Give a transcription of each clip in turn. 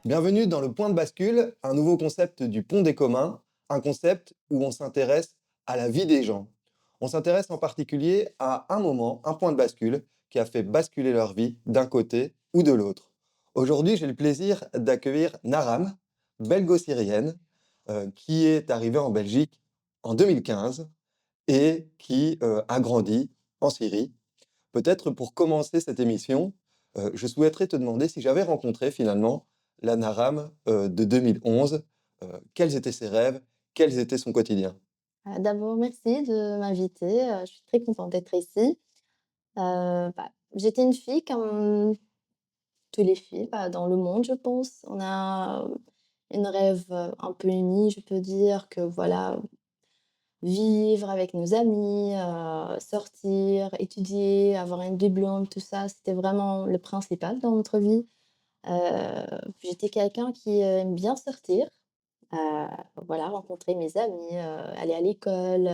Bienvenue dans le point de bascule, un nouveau concept du pont des communs, un concept où on s'intéresse à la vie des gens. On s'intéresse en particulier à un moment, un point de bascule, qui a fait basculer leur vie d'un côté ou de l'autre. Aujourd'hui, j'ai le plaisir d'accueillir Naram, belgo-syrienne, qui est arrivée en Belgique en 2015 et qui a grandi en Syrie. Peut-être pour commencer cette émission, je souhaiterais te demander si j'avais rencontré finalement la Naram de 2011, quels étaient ses rêves, quels étaient son quotidien? D'abord, merci de m'inviter, je suis très contente d'être ici. J'étais une fille comme tous les filles, dans le monde, je pense. On a une rêve, un peu unie, je peux dire que voilà, vivre avec nos amis, sortir, étudier, avoir un diplôme, tout ça, c'était vraiment le principal dans notre vie. J'étais quelqu'un qui aime bien sortir, heu, voilà, rencontrer mes amis, aller à l'école,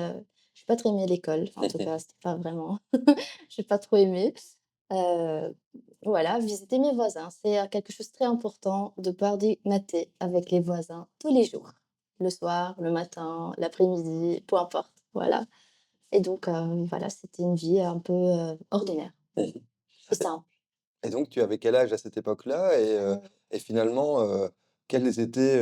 j'ai pas trop aimé l'école, en tout cas, c'était pas vraiment j'ai pas trop aimé. Heu, voilà, visiter mes voisins, c'est, quelque chose de très important de pouvoir di mater avec les voisins tous les jours, le soir, le matin, l'après-midi, peu importe, voilà et donc voilà, c'était une vie un peu, ordinaire Mmh. et simple. Et donc tu avais quel âge à cette époque-là? Et finalement, quelles étaient,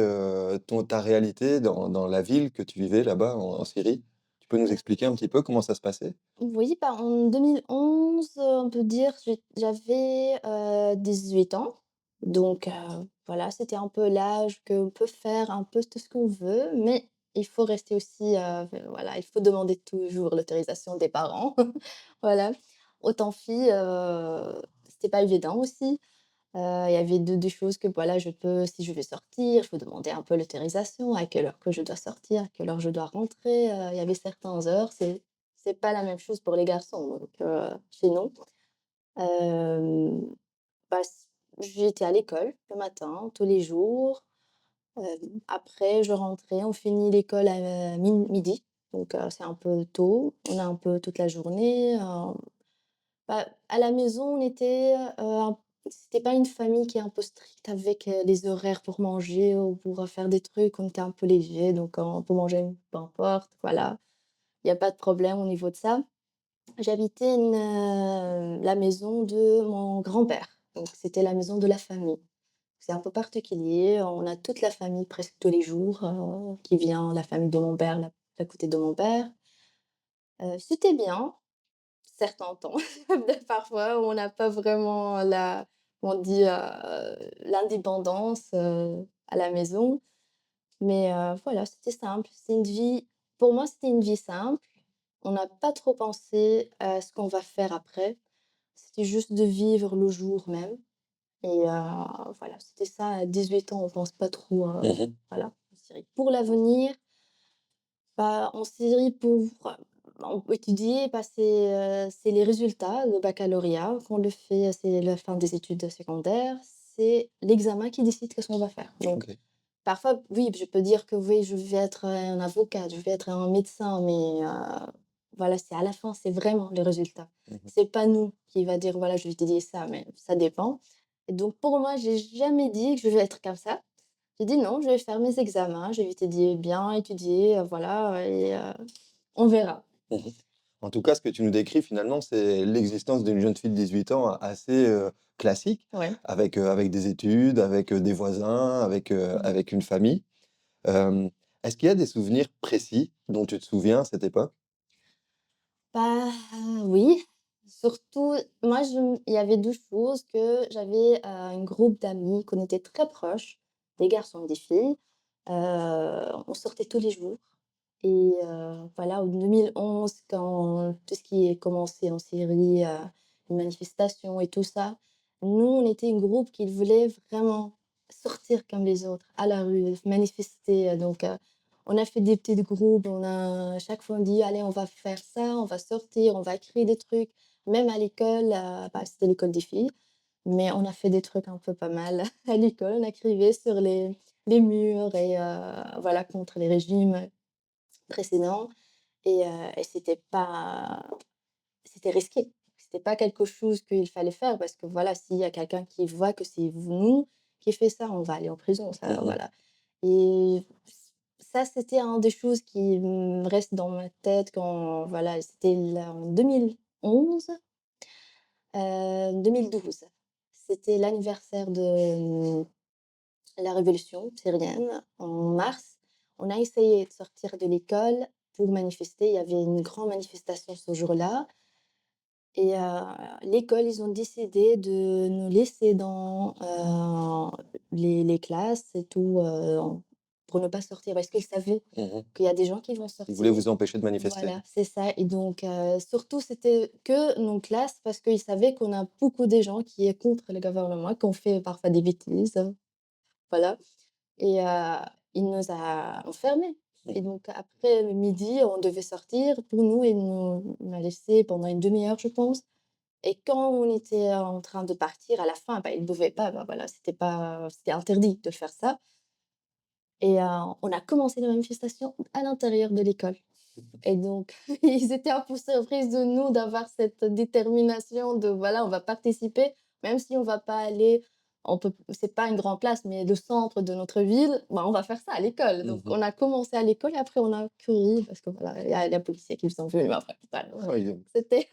ta réalité dans la ville que tu vivais là-bas en Syrie? Tu peux nous expliquer un petit peu comment ça se passait? Oui, en 2011, on peut dire, j'avais, 18 ans. Donc voilà, c'était un peu l'âge qu'on peut faire un peu tout ce qu'on veut, mais il faut rester aussi, voilà, il faut demander toujours l'autorisation des parents. Voilà. Autant fille, c'était pas évident aussi. Il y avait deux choses que voilà, je peux si je vais sortir, il faut demander un peu l'autorisation, à quelle heure que je dois sortir, à quelle heure je dois rentrer, il y avait certaines heures, c'est pas la même chose pour les garçons, donc chez nous. Hem, s J'étais à l'école le matin, tous les jours, après je rentrais, on finit l'école à midi, donc c'est un peu tôt, on a un peu toute la journée, à la maison, on était, un c'était pas une famille qui est un peu stricte avec, les horaires pour manger ou pour, faire des trucs. On était un peu léger, donc on peut manger peu importe, voilà. Il y a pas de problème au niveau de ça. J'habitais la maison de mon grand-père, donc c'était la maison de la famille. C'est un peu particulier, on a toute la famille presque tous les jours, qui vient, la famille de mon père, la côté de mon père. C'était bien. Certains temps. Parfois, on n'a pas vraiment on dit, l'indépendance, à la maison. Mais voilà, c'était simple. C'est une vie pour moi, c'était une vie simple. On n'a pas trop pensé à ce qu'on va faire après. C'était juste de vivre le jour même et voilà, c'était ça. À 18 ans, on pense pas trop, Mmh. voilà, en Syrie. Pour l'avenir, en Syrie, pour on peut étudier, c'est les résultats, le baccalauréat qu'on le fait, c'est la fin des études secondaires, c'est l'examen qui décide qu'est-ce qu'on va faire. Donc OK. parfois, oui, je peux dire que oui, je vais être un avocat, je vais être un médecin, mais voilà, c'est à la fin, c'est vraiment les résultats. Mmh. C'est pas nous qui va dire: «Voilà, je vais étudier ça», mais ça dépend et donc pour moi, j'ai jamais dit que je vais être comme ça. J'ai dit: «Non, je vais faire mes examens, je vais étudier bien, étudier, voilà et on verra». Mmh. En tout cas, ce que tu nous décris finalement, c'est l'existence d'une jeune fille de 18 ans assez, classique, Ouais. avec des études, avec, des voisins, Mmh. avec une famille. Hem, Est-ce qu'il y a des souvenirs précis dont tu te souviens à cette époque? Bah, oui, surtout moi il y avait 2 choses que j'avais, un groupe d'amis qu'on était très proches, des garçons et des filles. On sortait tous les jours et voilà, en 2011 quand tout ce qui est commencé en Syrie, les manifestations et tout ça, nous, on était un groupe qui voulait vraiment sortir comme les autres, à la rue, manifester, donc on a fait des petits groupes, on a chaque fois on dit: «Allez, on va faire ça, on va sortir, on va créer des trucs». Même à l'école, c'était l'école des filles, mais on a fait des trucs un peu pas mal à l'école. On a écrivait sur les murs et voilà, contre les régimes précédents et c'était risqué. C'était pas quelque chose qu'il fallait faire parce que voilà, s'il y a quelqu'un qui voit que c'est nous, qui fait ça, on va aller en prison, ça, Mmh. voilà. Et ça, c'était un des choses qui me reste dans ma tête quand voilà, c'était là en 2011, 2012. C'était l'anniversaire de la révolution syrienne en mars. On a essayé de sortir de l'école pour manifester. Il y avait une grande manifestation ce jour-là et l'école, ils ont décidé de nous laisser dans, les classes et tout, pour ne pas sortir parce qu'ils savaient Mmh. qu'il y a des gens qui vont Ils voulaient sortir. vous empêcher de manifester? Voilà, c'est ça et donc surtout c'était que nos classes parce qu'ils savaient qu'on a beaucoup de gens qui est contre le gouvernement, qui ont fait parfois des bêtises, voilà. Et il nous a enfermés et Mmh. donc après le midi, on devait sortir. Pour nous, il nous m'a laissé pendant une demi heure, je pense et quand on était en train de partir à la fin, bah, il ne pouvait pas, bah, voilà, c'était interdit de faire ça et on a commencé la manifestation à l'intérieur de l'école et donc ils étaient un peu surprises de nous d'avoir cette détermination de voilà, on va participer, même si on va pas aller on peut c'est pas une grande place, mais le centre de notre ville, bah, on va faire ça à l'école. Donc Mmh. on a commencé à l'école et après on a couru parce que voilà, il y a la policiers qui sont venus après, voilà. Ah oui, C'était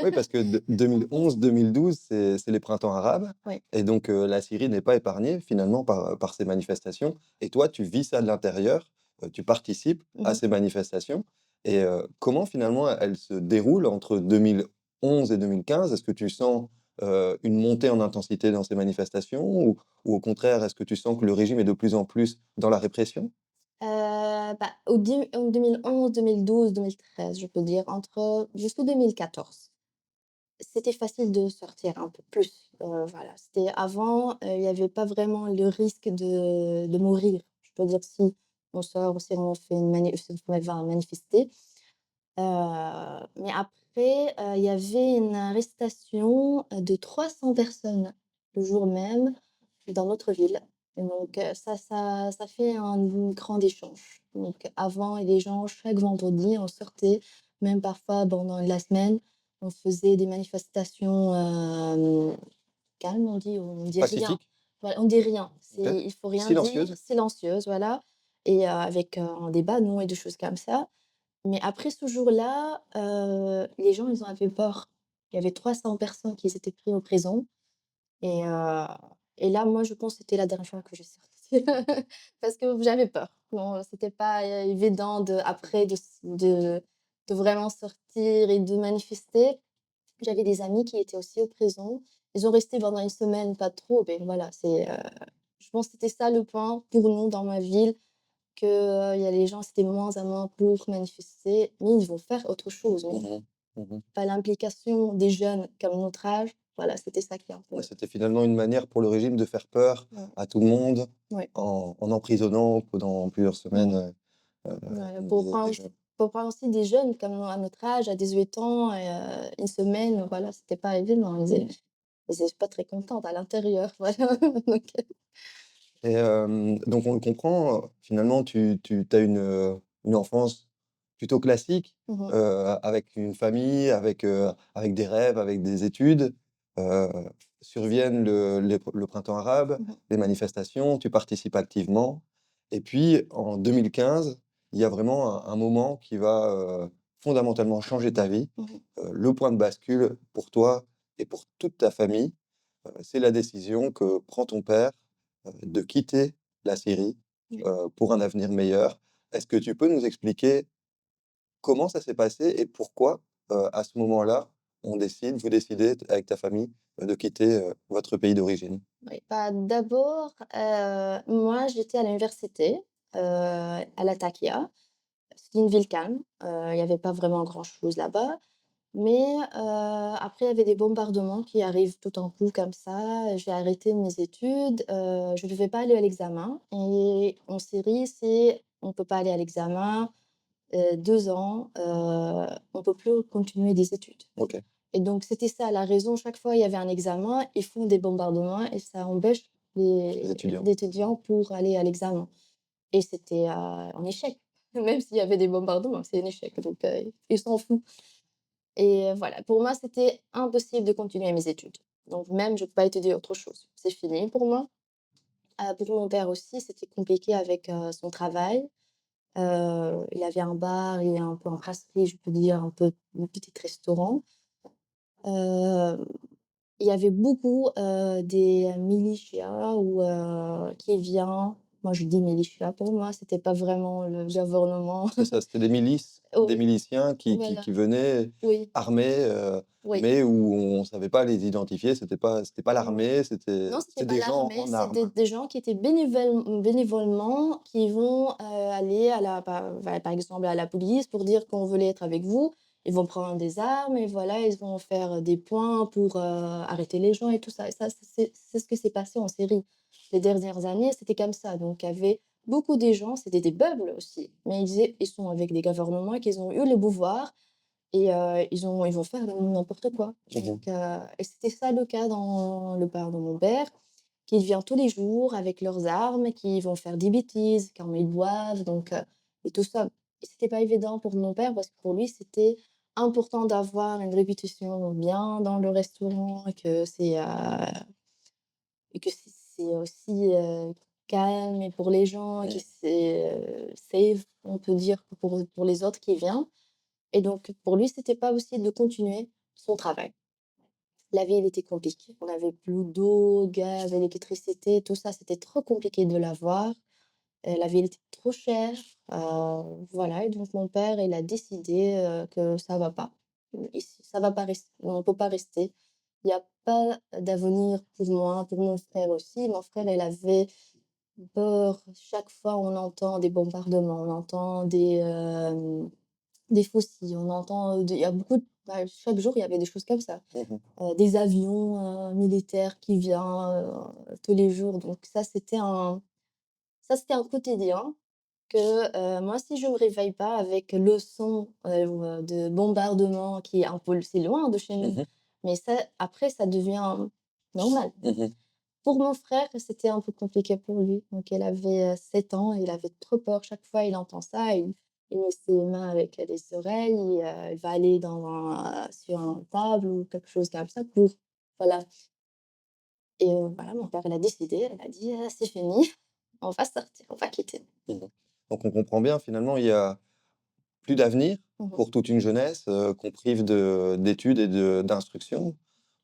oui, parce que de 2011-2012, c'est les printemps arabes oui. et donc la Syrie n'est pas épargnée finalement par ces manifestations et toi, tu vis ça de l'intérieur, tu participes Mmh à mh. ces manifestations et comment finalement elles se déroulent entre 2011 et 2015? Est-ce que tu sens, une montée en intensité dans ces manifestations ou au contraire, est-ce que tu sens que le régime est de plus en plus dans la répression? Bah, en 2011, 2012, 2013, je peux dire, entre jusqu'au 2014. C'était facile de sortir un peu plus, voilà. C'était avant, il y avait pas vraiment le risque de mourir. Je peux dire si on sort, si on fait une si on va manifester. Mais après, il y avait une arrestation, de 300 personnes le jour même dans notre ville et donc ça fait un grand échange. Donc avant, les gens, chaque vendredi, on sortait, même parfois pendant la semaine, on faisait des manifestations, calmes, on dit rien. Pacifique? Voilà, on dit rien. OK. Il faut rien dire, Silencieuse? silencieuse, voilà et avec, un débat, non et des choses comme ça. Mais après ce jour-là, les gens, ils ont avait peur. Il y avait 300 personnes qui s'étaient pris en prison et heu et là, moi, je pense que c'était la dernière fois que je sortais parce que j'avais peur. Bon, c'était pas, évident de après de vraiment sortir et de manifester. J'avais des amis qui étaient aussi en prison. Ils ont resté pendant une semaine, pas trop, mais voilà, je pense que c'était ça le point pour nous dans ma ville que, il y a les gens, c'était moins à moins pour manifester, mais ils vont faire autre chose, mais Mmh. Mmh. pas l'implication des jeunes comme notre âge. Voilà, c'était ça qui est un Ouais, peu c'était finalement une manière pour le régime de faire peur mmh, à tout le monde ouais, en emprisonnant pendant plusieurs semaines, mmh, ouais, des jeunes. pour prendre aussi des jeunes comme à notre âge, à 18 ans et une semaine, voilà, c'était pas évident. Ils étaient pas très contentes à l'intérieur, voilà, donc Et donc on le comprend, finalement tu as une enfance plutôt classique, mmh mh, avec une famille, avec des rêves, avec des études. Heu, Surviennent le printemps arabe, mmh mh, les manifestations, tu participes activement et puis en 2015, il y a vraiment un moment qui va, fondamentalement changer ta vie. mmh Le point de bascule pour toi et pour toute ta famille, c'est la décision que prend ton père, de quitter la Syrie, mmh. pour un avenir meilleur. Est-ce que tu peux nous expliquer comment ça s'est passé et pourquoi, à ce moment-là, vous décidez avec ta famille, de quitter, votre pays d'origine? Oui, bah, d'abord, moi, j'étais à l'université, à Latakia. C'était une ville calme, il y avait pas vraiment grand-chose là-bas, mais après il y avait des bombardements qui arrivent tout en coup comme ça. J'ai arrêté mes études, je devais pas aller à l'examen et en Syrie, c'est on peut pas aller à l'examen, 2 ans, on peut plus continuer des études OK, et donc c'était ça la raison. Chaque fois il y avait un examen, ils font des bombardements et ça empêche les étudiants. les étudiants pour aller à l'examen. Et c'était, un échec. Même s'il y avait des bombardements, c'est un échec, donc ils s'en foutent et voilà, pour moi, c'était impossible de continuer mes études. Donc même, je peux pas étudier autre chose. C'est fini pour moi Pour mon père aussi, c'était compliqué avec, son travail. Il avait un bar et un peu un brasserie, je peux dire, un peu un petit restaurant. Heu, il y avait beaucoup, des milicias ou qui vient moi je dis militia, pour moi c'était pas vraiment le gouvernement. C'est ça, c'était des milices, des Oui, miliciens voilà, qui venaient oui, armés, oui. mais où on ne savait pas les identifier. C'était pas Mmh. l'armée, Non, c'était c'était pas des gens l'armée, en c'est des armes. des gens qui étaient bénévolement, qui vont, aller à la par exemple à la police pour dire qu'on veut être avec vous. Ils vont prendre des armes et voilà, ils vont faire des points pour, arrêter les gens et tout ça et ça, c'est ce qui s'est passé en Syrie. Les dernières années, c'était comme ça, donc il y avait beaucoup des gens, c'était des peuple aussi, mais ils sont avec des gouvernements qui ont eu le pouvoir et ils vont faire n'importe quoi. Mmh. Donc et c'était ça le cas dans le bar de mon père, qui vient tous les jours avec leurs armes, qui vont faire des bêtises quand ils boivent, donc et tout ça. Et c'était pas évident pour mon père parce que pour lui, c'était important d'avoir une réputation bien dans le restaurant et que c'est aussi, calme et pour les gens, que Mmh. c'est, safe, on peut dire, pour les autres qui viennent. Et donc pour lui, c'était pas aussi de continuer son travail. La vie, elle était compliquée. On avait plus d'eau, gaz, électricité, tout ça, c'était trop compliqué de l'avoir. La vie, elle était trop chère. Voilà et donc mon père, il a décidé, que ça va pas. Ici, ça va pas rester. On peut pas rester. Il y a pas d'avenir pour moi, pour mon frère aussi. Mon frère, il avait peur. Chaque fois, on entend des bombardements, on entend des fusils, on entend, il y a beaucoup de bah, chaque jour, il y avait des choses comme ça. Mmh. Des avions, militaires qui viennent, tous les jours, donc ça, c'était un quotidien que, moi, si je me réveille pas avec le son, de bombardement qui est un peu c'est loin de chez nous, Mmh. mais ça après ça devient normal. Mmh. Pour mon frère, c'était un peu compliqué pour lui. Donc il avait, 7 ans, il avait trop peur. Chaque fois, il entend ça, il met ses mains avec les oreilles et il va aller sur un table ou quelque chose comme ça pour voilà et voilà, mon père, il a décidé, il a dit: C'est fini, on va sortir, on va quitter». Mmh. Donc on comprend bien finalement, il y a plus d'avenir Mmh mh. pour toute une jeunesse, qu'on prive d'études et d'instruction.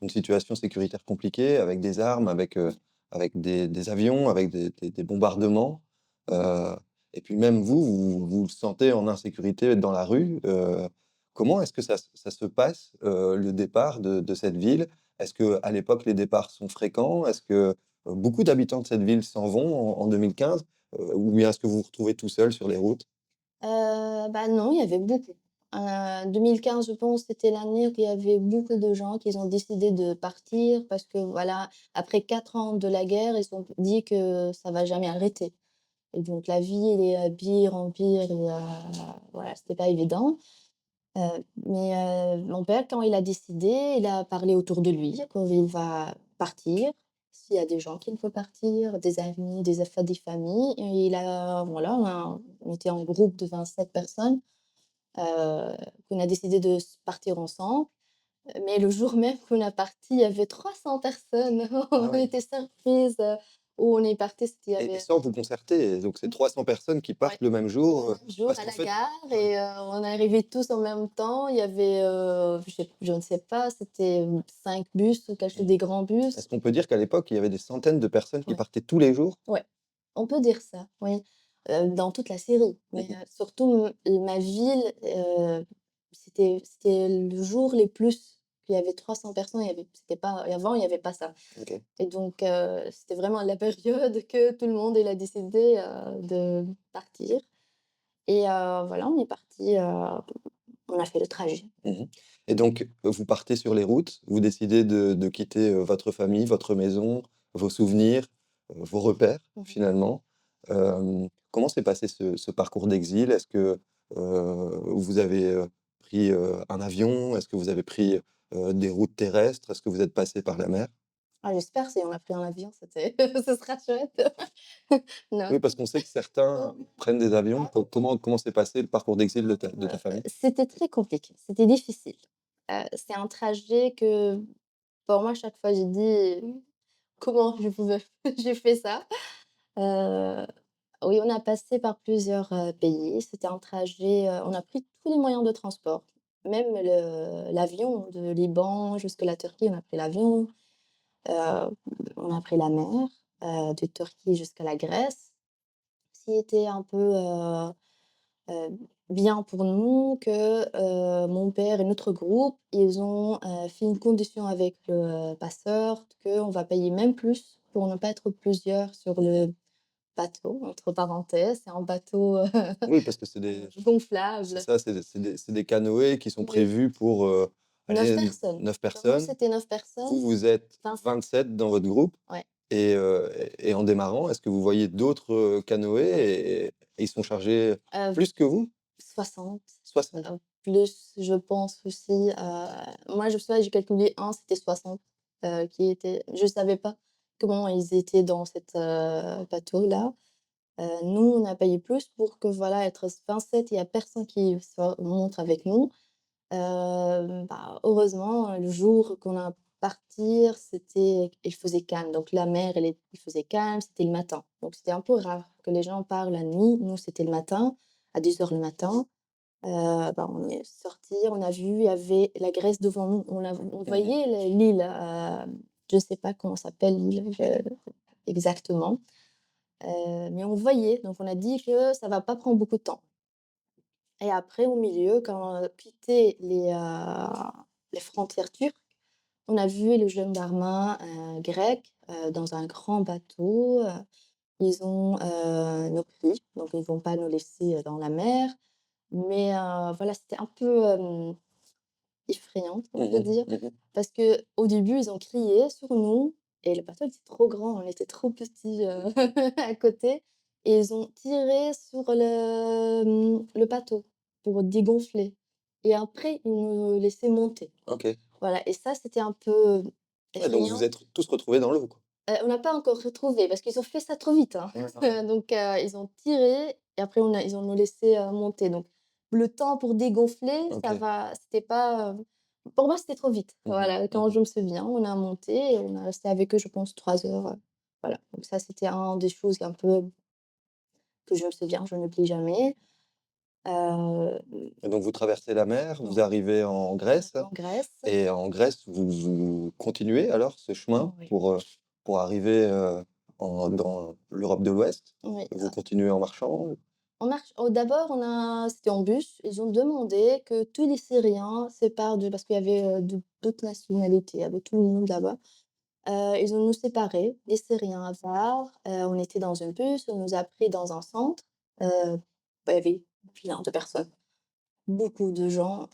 Une situation sécuritaire compliquée avec des armes, avec des avions, avec des bombardements. Heu et puis même vous, vous le sentez en insécurité dans la rue. Comment est-ce que ça se passe, le départ de cette ville? Est-ce qu'à l'époque, les départs sont fréquents? Est-ce que, beaucoup d'habitants de cette ville s'en vont en 2015? Ou bien est-ce que vous vous retrouvez tout seul sur les routes? Bah, non, il y avait beaucoup. 2015, je pense, c'était l'année où il y avait beaucoup de gens qui ont décidé de partir parce que voilà, après 4 ans de la guerre, ils ont dit que ça va jamais arrêter et donc la vie, elle est, pire en pire et voilà, c'était pas évident. Mais mon père, quand il a décidé, il a parlé autour de lui qu'il va partir. S'il y a des gens qui ne veulent partir, des amis, des familles et il a voilà, on était en groupe de 27 personnes, qu'on a décidé de partir ensemble. Mais le jour même qu'on a parti, il y avait 300 personnes. Ah On oui. était surprises, où on est parti, c'était il y Et avait sans vous concerter, donc c'est 300 personnes qui ouais. partent le même Le jour, même jour parce à qu'en la fait gare ouais. et on est arrivés tous en même temps. Il y avait, je ne sais pas, c'était, 5 bus ou quelque chose, Mmh. des grands Est-ce bus. qu'on peut dire qu'à l'époque, il y avait des centaines de personnes qui Ouais, partaient tous les jours? ouais, on peut dire ça, oui, dans toute la série. Mmh Mais, mh. surtout, ma ville, c'était le jour les plus il y avait 300 personnes, il y avait c'était pas avant, il y avait pas ça. OK. Et donc, c'était vraiment la période que tout le monde, il a décidé, de partir et voilà, on est parti, on a fait le trajet. Mmh. Et donc, vous partez sur les routes, vous décidez de quitter, votre famille, votre maison, vos souvenirs, vos repères, Mmh mh. finalement. Comment s'est passé ce parcours d'exil? Est-ce que, vous avez, pris, un avion? Est-ce que vous avez pris, des routes terrestres? Est-ce que vous êtes passé par la mer? Ah j'espère si on a pris un avion, c'était ce sera chouette. Non. Oui, parce qu'on sait que certains prennent des avions. Comment s'est passé le parcours d'exil de ta famille? C'était très compliqué, c'était difficile. C'est un trajet que pour moi, chaque fois, j'ai dit: «Comment je pouvais j'ai fait ça?» Heu, oui, on a passé par plusieurs, pays. C'était un trajet, on a pris tous les moyens de transport, même l'avion de Liban jusque la Turquie, on a pris l'avion. Heu, on a pris la mer, de Turquie jusqu'à la Grèce. Ce qui était un peu, bien pour nous que, mon père et notre groupe, ils ont, fait une condition avec le passeur qu'on va payer même plus pour ne pas être plusieurs sur le bateau, entre parenthèses. C'est un bateau, Oui, parce que c'est gonflable. ça, c'est des canoës qui sont Oui, prévus pour, 9 allez, personnes. 9 Dans nous, personnes. c'était 9 Vous, personnes, vous êtes 27. 27 dans votre groupe Ouais. et en démarrant, est-ce que vous voyez d'autres, canoës et ils sont chargés Heu, plus que vous? 60, 60. plus je pense aussi, moi je sais, j'ai calculé un, c'était 60, qui étaient je savais pas comment ils étaient dans cette, bateau-là. Nous, on a payé plus pour que voilà, être 27, il y a personne qui soit monte avec nous. Bah, heureusement, le jour qu'on a partir, il faisait calme. Donc la mer, il faisait calme, c'était le matin. Donc c'était un peu rare que les gens partent la nuit. Nous, c'était le matin, à 10 heures le matin. Bah, on est sortis, on a vu, il y avait la Grèce devant nous. On Mmh. voyait l'île, je ne sais pas comment s'appelle l'île, exactement, mais on voyait. Donc on a dit que ça va pas prendre beaucoup de temps. Et après, au milieu, quand on a quitté les frontières turques, on a vu le gendarme, grec, dans un grand bateau, ils ont, nous pris, donc ils vont pas nous laisser, dans la mer. Mais, voilà, c'était un peu, effrayant, on Mmh peut mh. dire, Mmh. parce qu'au début, ils ont crié sur nous et le bateau était trop grand, on était trop petits, à côté, et ils ont tiré sur le bateau pour dégonfler et après ils nous laissaient monter. OK. Voilà, et ça, c'était un peu Ouais, donc vous vous effrayant. êtes tous retrouvés dans l'eau, quoi? On n'a pas encore retrouvé parce qu'ils ont fait ça trop vite, hein. Ouais, ouais. Donc ils ont tiré et après ils ont nous laissé, monter. Donc le temps pour dégonfler, OK. c'était pas, pour moi, c'était trop vite. Mmh mh. Voilà, quand Mmh. je me souviens, on a monté et on a resté avec eux, je pense 3 heures, voilà. Donc ça, c'était un des choses un peu que je me souviens, je n'oublie jamais. Heu, Et donc vous traversez la mer, vous ouais, arrivez en on Grèce arrive en Grèce. et en Grèce, vous continuez alors ce chemin Oui, pour arriver, dans l'Europe de l'Ouest? oui. Vous continuez en marchant? On marche d'abord, c'était en bus. Ils ont demandé que tous les Syriens séparent de parce qu'il y avait, d'autres nationalités, il y avait tout le monde là-bas. Ils ont nous séparés, les Syriens à part, on était dans un bus, on nous a pris dans un centre, bah, il y avait plein de personnes, beaucoup de gens,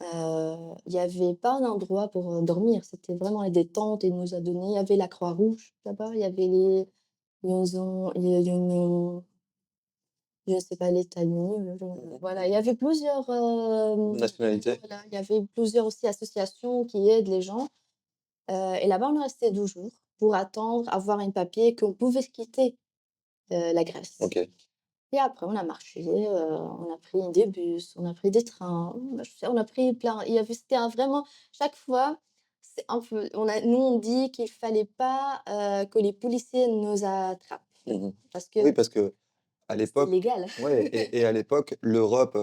il y avait pas un endroit pour, dormir, c'était vraiment des tentes. Il nous a donné, il y avait la Croix-Rouge là-bas, il y avait les ils nous je sais pas, l'État-unis, Mmh. voilà, il y avait plusieurs, Nationalité? voilà, il y avait plusieurs aussi associations qui aident les gens, et là-bas, on est resté 12 jours pour attendre, avoir un papier qu'on pouvait quitter, la Grèce, OK. et après on a marché, on a pris des bus, on a pris des trains, je sais, on a pris plein, il y avait c'était un vraiment chaque fois, c'est un peu nous, on dit qu'il fallait pas, que les policiers nous attrapent Mmh. parce que Oui, parce qu'à c'est l'époque, illégal. ouais, et à l'époque, l'Europe,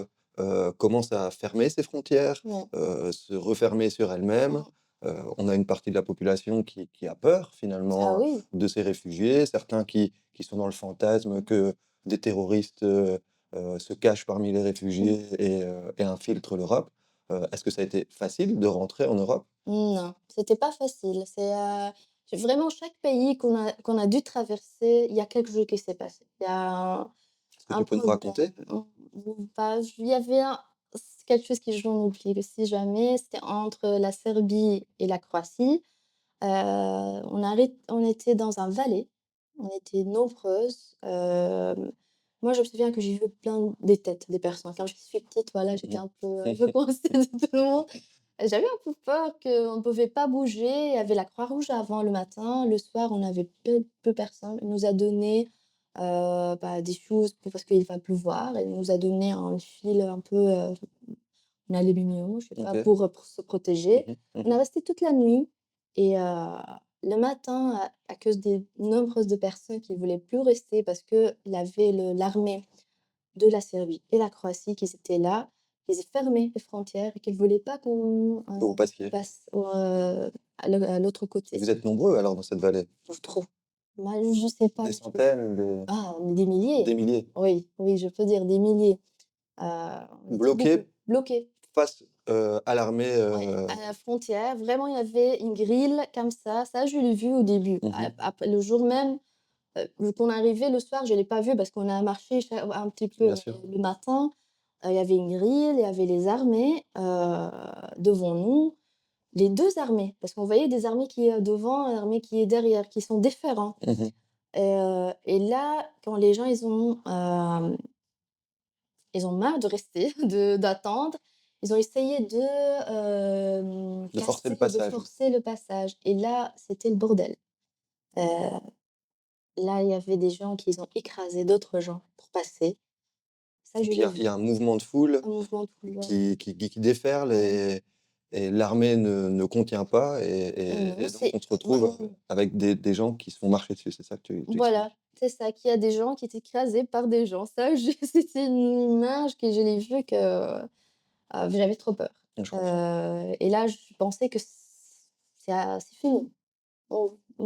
commence à fermer ses frontières, Ouais. se refermer sur elle-même. Mmh. On a une partie de la population qui a peur Ah finalement oui. de ces réfugiés, certains qui sont dans le fantasme que des terroristes, se cachent parmi les Mmh. réfugiés et infiltrent l'Europe. Est-ce que ça a été facile de rentrer en Europe? Non, c'était pas facile. C'est vraiment chaque pays qu'on a dû traverser, il y a quelque chose qui s'est passé. Il y a Est-ce que un tu peux nous problème, raconter? ou pas. Il y avait c'est quelque chose que j'en oublie si jamais, c'était entre la Serbie et la Croatie. On était dans un vallée, on était nombreuses. Moi, je me souviens que j'ai vu plein des têtes des personnes. Quand je suis petite, voilà, j'étais Mmh. un peu coincée de tout le monde. J'avais un peu peur qu'on ne pouvait pas bouger. Il y avait la Croix-Rouge avant le matin. Le soir, on avait peu personne. Il nous a donné, bah, des choses parce qu'il va pleuvoir. Il nous a donné un fil un peu, un aluminium, je sais pas, OK. pour se protéger. Mmh mh. On Mmh. est resté toute la nuit et le matin, à cause des nombreuses de personnes qui voulaient plus rester parce qu'il y avait l'armée de la Serbie et la Croatie qui étaient là, ils ont fermé les frontières et qu'ils voulaient pas qu'on, Que vous passiez. passe à l'autre côté. Vous êtes nombreux alors dans cette vallée? Trop. Moi, je sais pas Des du tout. centaines, Ah, des milliers. des milliers? Oui, oui, je peux dire des milliers. On était beaucoup, Bloqués bloqués. face, à l'armée, Ouais, à la frontière, vraiment, il y avait une grille comme ça je l'ai vu au début. mmh Après le jour même, vu qu'on est arrivé le soir, je l'ai pas vu parce qu'on a marché un petit peu, bien sûr. le matin. Il y avait une grille, il y avait les armées, devant nous. Les 2 armées, parce qu'on voyait des armées qui est devant et armées qui est derrière, qui sont différents. Mmh. Et là, quand les gens ils ont marre de rester, d'attendre. Ils ont essayé De forcer le de passage. forcer le passage et là, c'était le bordel. Heu, Là, il y avait des gens qui ont écrasé d'autres gens pour passer. Ça, je Donc l'ai il y vu. a un mouvement de foule Un mouvement de foule, ouais. qui déferle Ouais. et l'armée ne contient pas Non, et donc on se retrouve avec des gens qui se font marcher dessus, c'est ça que tu voilà, expliques? c'est ça, qu'il y a des gens qui étaient écrasés par des gens. Ça, c'était une image que je l'ai vue que, j'avais trop peur. Je comprends. Et là, je pensais que c'est fini.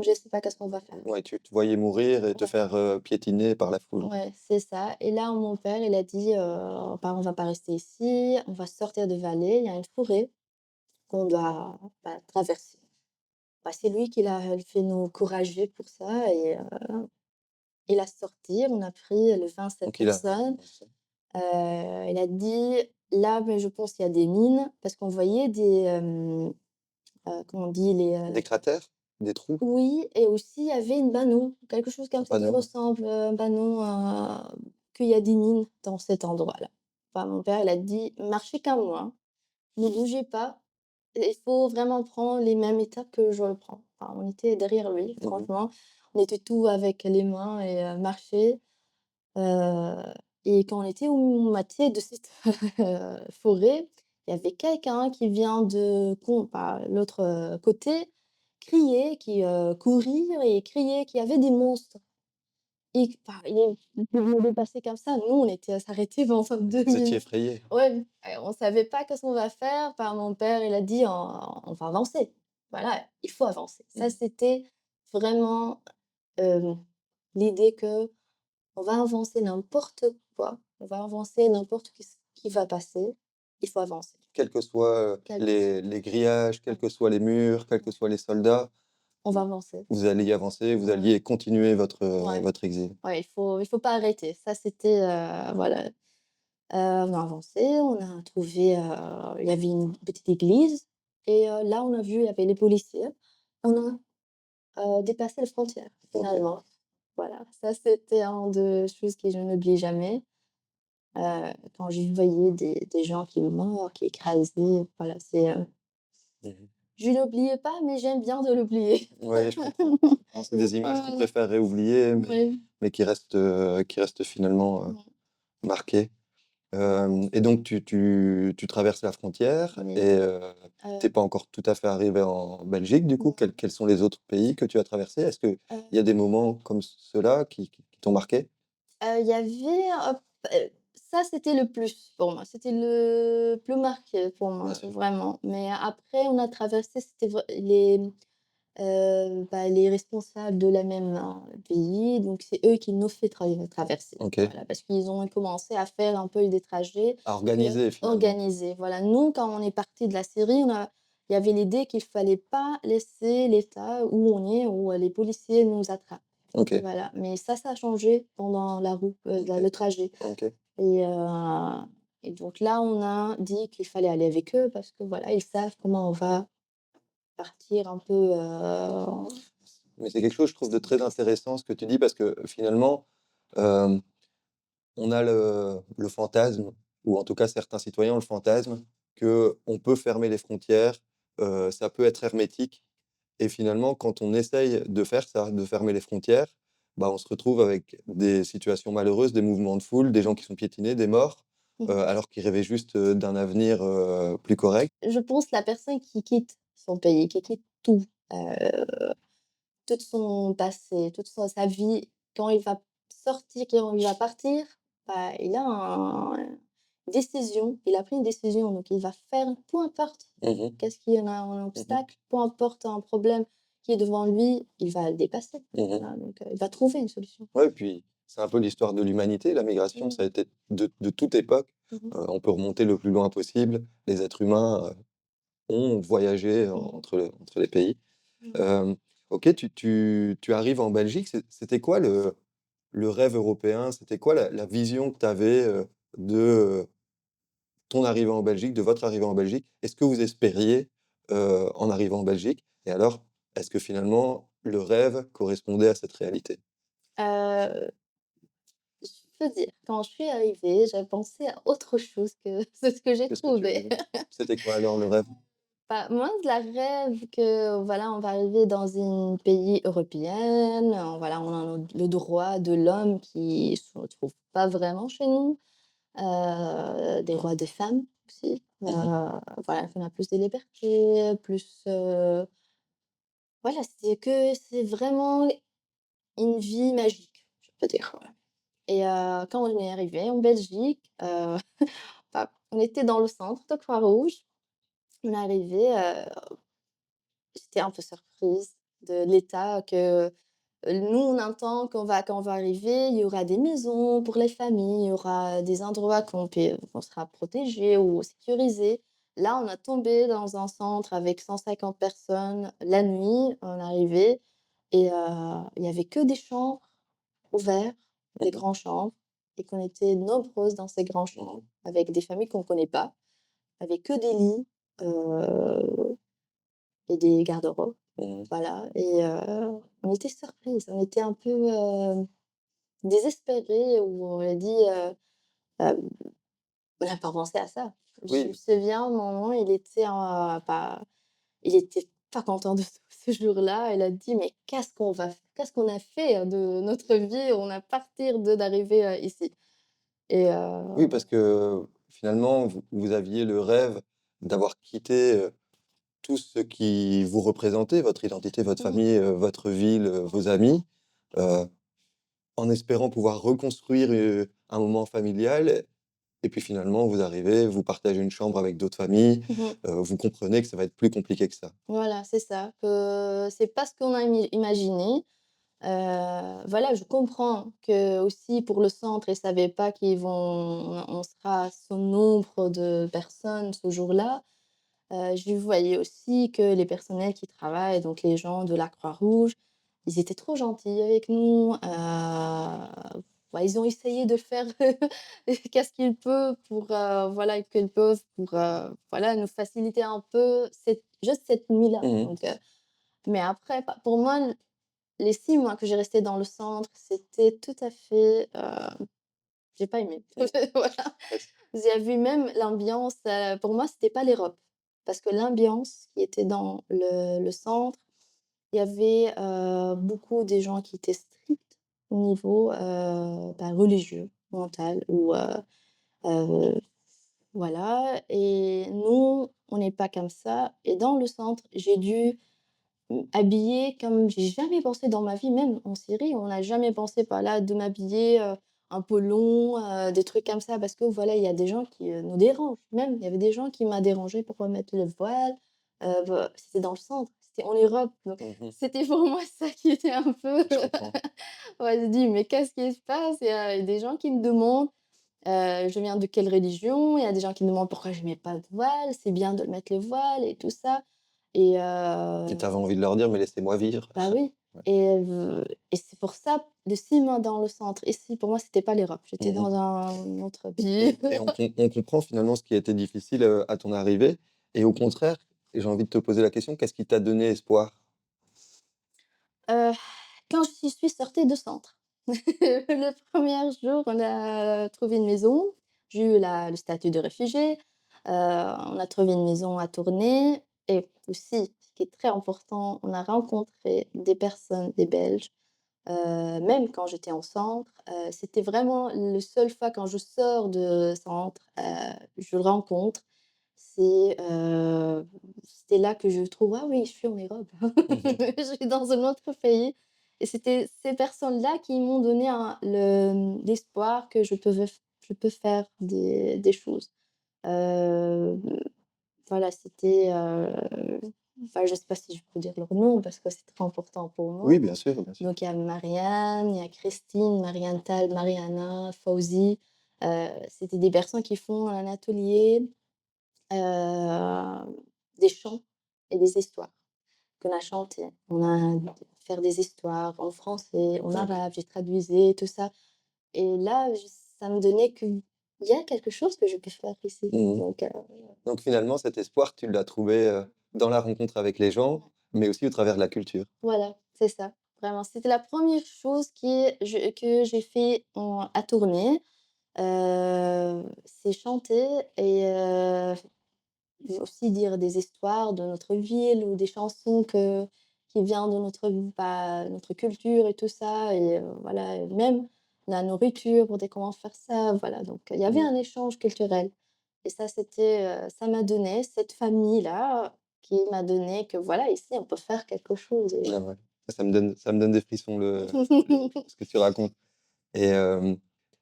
Je sais pas qu'est-ce qu'on va faire. Ouais, tu te voyais mourir et te Ouais, faire, piétiner par la foule. ouais, c'est ça. Et là, mon père, il a dit, «Bah, on va pas rester ici, on va sortir de vallée, il y a une forêt qu'on doit, bah, traverser». Bah, c'est lui qui l'a fait nous courageux pour ça et il a sorti, on a pris le 27 Donc il a personnes. Il a dit: «Là, mais je pense qu'il y a des mines», parce qu'on voyait comment on dit? des cratères, des trous, Oui, et aussi il y avait une panneau, quelque chose un comme ça qui panneau. ressemble, un panneau, qu'il y a des mines dans cet endroit-là. Enfin, mon père, il a dit: «Marchez comme moi, ne bougez pas, il faut vraiment prendre les mêmes étapes que je le prends». Enfin, on était derrière lui, Mmh. franchement. On était tous avec les mains et marcher. Heu et quand on était au moitié de cette, forêt, il y avait quelqu'un qui vient bah, l'autre, côté, crier, courir et crier qu'il y avait des monstres et enfin, il venait de passer comme ça. Nous, on était à s'arrêter pendant 2 Vous étiez minutes. effrayés? Ouais, on savait pas qu'est-ce qu'on va faire. Enfin, mon père, il a dit: On va avancer». Voilà, il faut avancer. Ça, Mmh. c'était vraiment, hem, l'idée que on va avancer n'importe quoi, on va avancer n'importe ce qui va passer, il faut avancer. Quels que soient, Quel que soit les grillages, quels ouais, que soient les murs, quels que ouais, soient les soldats, on va avancer. vous alliez avancer, vous Ouais, alliez continuer ouais, votre exil. ouais, il faut pas arrêter. Ça, c'était, voilà. On a avancé, on a trouvé, il y avait une petite église et là, on a vu, il y avait les policiers. On a, dépassé les frontières, OK. finalement. Voilà, ça, c'était un de choses que je n'oublie jamais. Quand j'ai voyais des gens qui morts, qui écrasés, voilà, Mmh. je l'oubliais pas, mais j'aime bien de l'oublier. Ouais, je comprends, je comprends. C'est des images qu'on Voilà, préférerait oublier, ouais. mais qui restent finalement, Mmh. marquées. Hem et donc tu traverses la frontière Oui, et tu heu, pas encore tout à fait arrivé en Belgique du coup. non, Quels sont les autres pays que tu as traversés? Est-ce qu'il y a heu des moments comme ceux-là qui t'ont marqué? il y avait, ça, c'était le plus pour moi, c'était le plus marqué pour Bien moi, sûr. vraiment. Mais après, on a traversé, c'était bah, les responsables de la même, pays, donc c'est eux qui nous fait traverser. OK. Voilà, parce qu'ils ont commencé à faire un peu des trajets À et organiser finalement. organiser. Voilà, nous, quand on est parti de la Syrie, il y avait l'idée qu'il fallait pas laisser l'État où on est, où les policiers nous attrapent. OK, Voilà, mais ça a changé pendant la route, OK, le trajet OK. et donc là, on a dit qu'il fallait aller avec eux parce que voilà, ils savent comment on va partir un peu, Mais c'est quelque chose, je trouve, de très intéressant ce que tu dis parce que finalement, hem, on a le fantasme, ou en tout cas certains citoyens ont le fantasme qu'on peut fermer les frontières, ça peut être hermétique et finalement quand on essaye de faire ça, de fermer les frontières, bah, on se retrouve avec des situations malheureuses, des mouvements de foule, des gens qui sont piétinés, des morts, mmh. alors qu'ils rêvaient juste, d'un avenir, plus correct. Je pense la personne qui quitte son pays, qui quitte tout, heu tout son passé, toute sa vie, quand il va sortir, quand il va partir, bah, il a pris une décision, donc il va faire peu importe Mmh mh. qu'est-ce qu'il y en a en Mmh. obstacle, peu importe un problème qui est devant lui, il va le dépasser. Mmh. Voilà, donc il va trouver une solution. Ouais, puis c'est un peu l'histoire de l'humanité, la migration, Mmh. ça a été de toute époque. Mmh mh. On peut remonter le plus loin possible. Les êtres humains, ont voyagé Mmh. entre les pays. Mmh. Hem, OK, tu arrives en Belgique, c'était quoi le rêve européen? C'était quoi la vision que tu avais, de, ton arrivée en Belgique, de votre arrivée en Belgique? Est-ce que vous espériez, en arrivant en Belgique? Et alors, est-ce que finalement le rêve correspondait à cette réalité? Heu, je peux dire, quand je suis arrivée, j'ai pensé à autre chose que ce que j'ai Qu'est-ce que tu trouvé. rêvais? C'était quoi alors le rêve? Bah, moi, je la rêve que, voilà, on va arriver dans un pays européen, voilà, on a le droit de l'homme qui se retrouve pas vraiment chez nous, des droits des femmes aussi, Mmh mh. voilà, qu'on a plus de liberté, plus, voilà, c'est vraiment une vie magique, je peux dire, ouais. Et quand on est arrivé en Belgique, bah, on était dans le centre de Croix-Rouge. On est arrivé, j'étais un peu surprise de l'état que, nous, on entend qu'on va arriver, il y aura des maisons pour les familles, il y aura des endroits qu'on sera protégés ou sécurisés. Là, on a tombé dans un centre avec 150 personnes la nuit, on est arrivé et il y avait que des chambres ouverts, des Mmh. grands chambres et qu'on était nombreuses dans ces grands Mmh. chambres avec des familles qu'on connaît pas, avec que des lits, et des garde-robes. Mmh. Voilà et on était surprises, on était un peu, désespérées où on a dit, hem: «On n'a pas pensé à ça». Je me Oui, souviens, maman, il était pas content de ce jour-là. Il a dit: «Mais qu'est-ce qu'on a fait de notre vie? On a partir de d'arriver, ici» et oui, parce que finalement vous aviez le rêve d'avoir quitté, tout ce qui vous représentait, votre identité, votre mmh, famille, votre ville, vos amis, heu, en espérant pouvoir reconstruire, un moment familial et puis finalement vous arrivez, vous partagez une chambre avec d'autres familles, mmh. vous comprenez que ça va être plus compliqué que ça. Voilà, c'est ça, que c'est pas ce qu'on a imaginé. Voilà, je comprends que aussi pour le centre, ils savaient pas on sera ce nombre de personnes ce jour-là. Je voyais aussi que les personnels qui travaillent, donc les gens de la Croix-Rouge, ils étaient trop gentils avec nous. Ouais, ils ont essayé de faire qu'est-ce qu'ils peuvent pour, voilà, qu'ils peuvent pour, voilà, nous faciliter un peu cette nuit-là. Mmh. Donc, mais après, pour moi, les 6 mois que j'ai resté dans le centre, c'était tout à fait, j'ai pas aimé. Mmh. Voilà. Ouais, c J'ai vu même l'ambiance, pour moi, c'était pas l'Europe. Parce que l'ambiance qui était dans le centre, il y avait, beaucoup des gens qui étaient stricts au niveau, bah, religieux, mental ou, heu, voilà et nous, on n'est pas comme ça et dans le centre, j'ai dû habillée comme j'ai jamais pensé dans ma vie, même en Syrie, on n'a jamais pensé par là de m'habiller, un peu long, des trucs comme ça parce que voilà, il y a des gens qui, nous dérangent. Même, il y avait des gens qui m'a dérangé pour mettre le voile, c'était dans le centre, c'était en Europe, donc mmh. c'était pour moi ça qui était un peu Je comprends. ouais, je dis: «Mais qu'est-ce qui se passe?» Il y a des gens qui me demandent, je viens de quelle religion, il y a des gens qui me demandent pourquoi je mets pas de voile, c'est bien de mettre le voile et tout ça et Et tu avais envie de leur dire: «Mais laissez-moi vivre». bah, oui Ouais. et c'est pour ça, les 6 mois dans le centre, ici, pour moi, c'était pas l'Europe. J'étais Mmh. dans un autre pays. Et on comprend finalement ce qui a été difficile, à ton arrivée et au contraire, et j'ai envie de te poser la question, qu'est-ce qui t'a donné espoir? Heu, quand je suis sortie du centre, le premier jour, on a trouvé une maison. J'ai eu le statut de réfugié. On a trouvé une maison à tourner et aussi, ce qui est très important, on a rencontré des personnes, des Belges. Même quand j'étais en centre, c'était vraiment le seule fois quand je sors de centre, je le rencontre C'était là que je trouve: «Ah oui, je suis en Europe, Mmh. je suis dans un autre pays» et c'était ces personnes-là qui m'ont donné l'espoir que je peux faire des choses. Heu, voilà, enfin, je sais pas si je peux dire leur nom parce que c'est très important pour Oui, moi. bien sûr, bien sûr. Donc il y a Marianne, il y a Christine, Marianne Tall, Mariana, Fauzi. C'était des personnes qui font un atelier, des chants et des histoires qu'on a chantées. On a faire des histoires en français, en OK. arabe, j'ai traduisais tout ça et là, ça me donnait qu'il y a quelque chose que je peux faire ici. Mmh. Donc Donc finalement, cet espoir, tu l'as trouvé, dans la rencontre avec les gens, mais aussi au travers de la culture. voilà, c'est ça, vraiment. C'était la première chose que j'ai fait à tourner, c'est chanter et aussi dire des histoires de notre ville ou des chansons qui viennent de notre culture et tout ça et voilà et même la nourriture, pour dire comment faire ça, voilà donc il y avait Mmh. un échange culturel et ça ça m'a donné cette famille-là qui m'a donné que voilà, ici on peut faire quelque chose et Ah ouais. Ça me donne des frissons ce que tu racontes et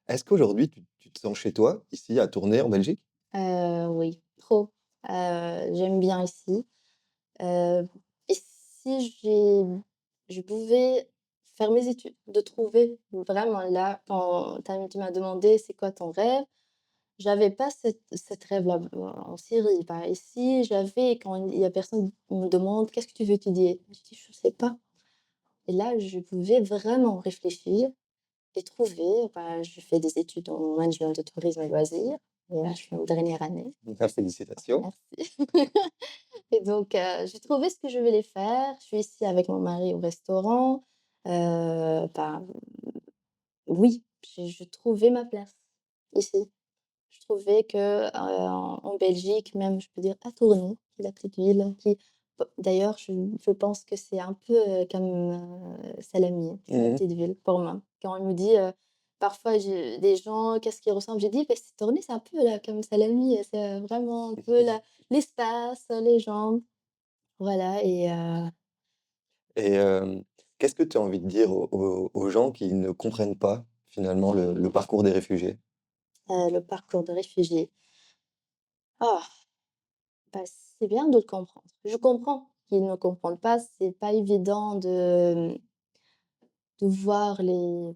est-ce qu'aujourd'hui tu te sens chez toi, ici, à Tournai, en Belgique? Oui, trop. J'aime bien ici. Heu et si je pouvais faire mes études, de trouver vraiment là, quand tu m'as demandé: «C'est quoi ton rêve?» J'avais pas cette rêve-là, en Syrie. Bah, ici, j'avais quand il y a personne qui me demande: «Qu'est-ce que tu veux étudier?» Je dis: «Je sais pas» et là, je pouvais vraiment réfléchir et trouver. Bah, je fais des études en management de tourisme et loisirs et là, je suis en dernière année. Ah, félicitations. Merci. Et donc, j'ai trouvé ce que je voulais faire. Je suis ici avec mon mari au restaurant. Bah, oui, je trouvais ma place ici. Je trouvais que, en Belgique, même, je peux dire à Tournai, qui est la petite ville qui d'ailleurs, je pense que c'est un peu, comme, Salamine, c'est la Mmh. petite ville pour moi. Quand on me dit, parfois j'ai des gens: «Qu'est-ce qui ressemble?» J'ai dit: «Beh, c'est Tournai, c'est un peu là comme Salamine, c'est, vraiment un peu l'espace, les gens». Voilà et Et qu'est-ce que tu as envie de dire aux gens qui ne comprennent pas, finalement, le parcours des réfugiés? le parcours de réfugié. Ah! Bah, c'est bien de le comprendre. Je comprends qu'ils ne comprennent pas, c'est pas évident de voir les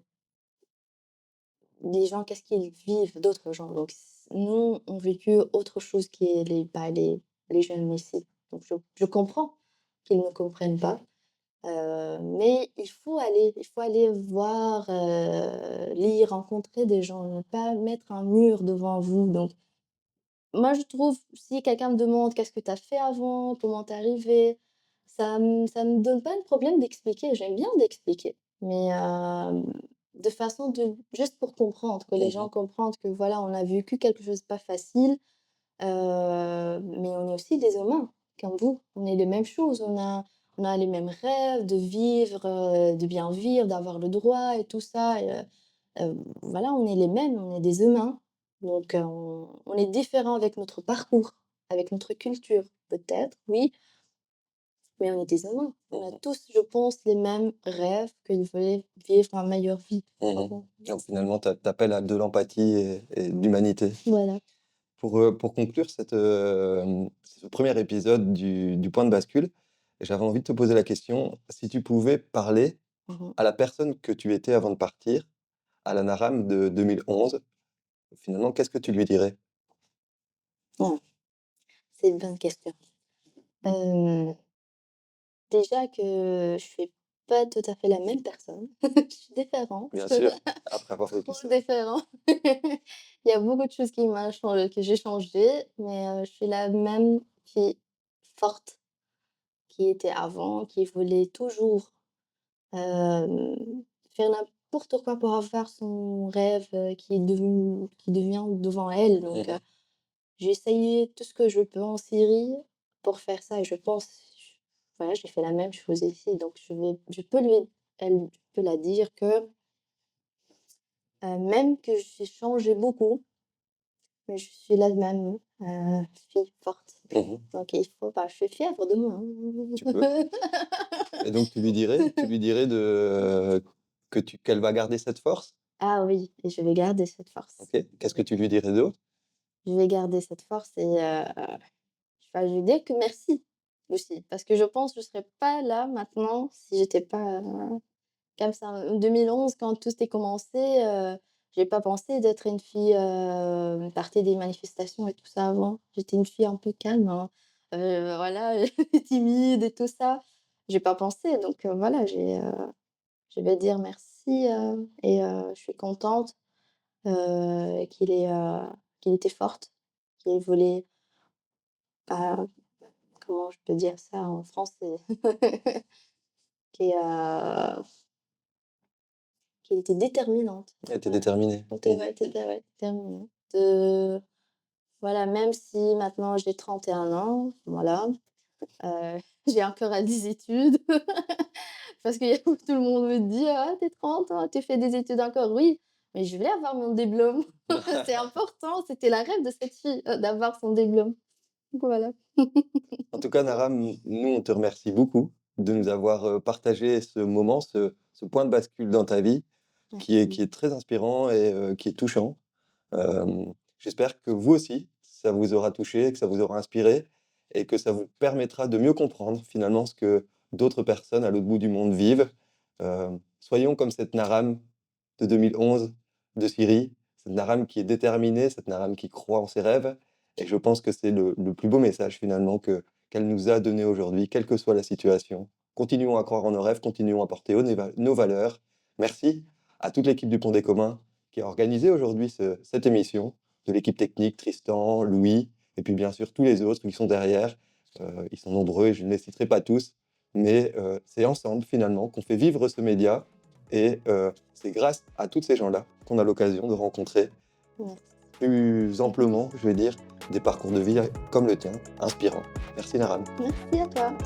gens, qu'est-ce qu'ils vivent, d'autres gens. Donc nous, on vécu autre chose qui est les jeunes ici. Donc je comprends qu'ils ne comprennent pas, mais il faut aller voir, lire, rencontrer des gens, ne pas mettre un mur devant vous. Donc moi, je trouve, si quelqu'un me demande: «Qu'est-ce que tu as fait avant? Comment tu es arrivé?» ça me donne pas de problème d'expliquer. J'aime bien d'expliquer, mais de façon de juste pour comprendre, que les Mmh gens mh. comprennent que voilà, on a vécu quelque chose de pas facile, mais on est aussi des humains comme vous. On est les mêmes choses, on a les mêmes rêves de vivre, de bien vivre, d'avoir le droit et tout ça et voilà, on est les mêmes, on est des humains. Donc on est différents avec notre parcours, avec notre culture, peut-être, oui, mais on est des humains. On a Mmh. tous, je pense, les mêmes rêves qu'ils veulent vivre une meilleure vie. Mmh. Vraiment. Donc finalement, tu appelles à de l'empathie et de l'humanité. Voilà. Pour conclure ce premier épisode du point de bascule, j'avais envie de te poser la question, si tu pouvais parler Mmh. à la personne que tu étais avant de partir, à la Naram de 2011, finalement, qu'est-ce que tu lui dirais? Mmh, c'est une bonne question. Hem, déjà que je suis pas tout à fait la même personne. Je suis différente. Bien sûr, après avoir vécu Trop ça. différent. Il y a beaucoup de choses que j'ai changé, mais je suis la même fille forte qui était avant, qui voulait toujours, faire n'importe quoi pour avoir son rêve, qui devient devant elle. Donc Mmh. j'ai essayé tout ce que je peux en Syrie pour faire ça et je pense voilà, j'ai fait la même chose ici. Donc je peux la dire que, même que j'ai changé beaucoup, mais je suis la même. fille forte. Mmh. Donc il faut bah, je suis fière de moi, Tu peux. hein. Et donc tu lui dirais qu'elle va garder cette force? Ah oui, et je vais garder cette force. OK. Qu'est-ce que tu lui dirais d'autre? Je vais garder cette force et enfin, je vais dire que merci aussi, parce que je pense que je serais pas là maintenant si j'étais pas, comme ça. En 2011 quand tout s'est commencé, j'ai pas pensé d'être une fille, partie des manifestations et tout ça avant. J'étais une fille un peu calme, hein, voilà, timide et tout ça. J'ai pas pensé donc voilà, je vais dire merci, et je suis contente, qu'il était forte, qu'il voulait pas comment je peux dire ça en français? Qui, qui était déterminante. Elle était Voilà. déterminée. Donc OK. ouais, ouais, déterminante. De voilà, même si maintenant j'ai 31 ans, voilà, j'ai encore à des études parce que tout le monde me dit: «Ah, tu es 30 ans, tu fais des études encore?» Oui, mais je vais avoir mon diplôme. C'est important, c'était la rêve de cette fille, d'avoir son diplôme. Donc voilà. En tout cas, Naram, nous, on te remercie beaucoup de nous avoir partagé ce moment, ce point de bascule dans ta vie qui Merci. est très inspirant et qui est touchant. J'espère que vous aussi, ça vous aura touché, que ça vous aura inspiré et que ça vous permettra de mieux comprendre finalement ce que d'autres personnes à l'autre bout du monde vivent. Soyons comme cette Naram de 2011 de Syrie, cette Naram qui est déterminée, cette Naram qui croit en ses rêves. Et je pense que c'est le plus beau message finalement qu'elle nous a donné aujourd'hui, quelle que soit la situation. Continuons à croire en nos rêves, continuons à porter haut nos valeurs. Merci à toute l'équipe du Pont des Communs qui a organisé aujourd'hui cette émission, de l'équipe technique, Tristan, Louis, et puis bien sûr tous les autres qui sont derrière. Ils sont nombreux et je ne les citerai pas tous, mais c'est ensemble finalement qu'on fait vivre ce média et c'est grâce à tous ces gens-là qu'on a l'occasion de rencontrer Merci. plus amplement, je vais dire, des parcours de vie comme le tien, inspirants. Merci Naram. Merci à toi.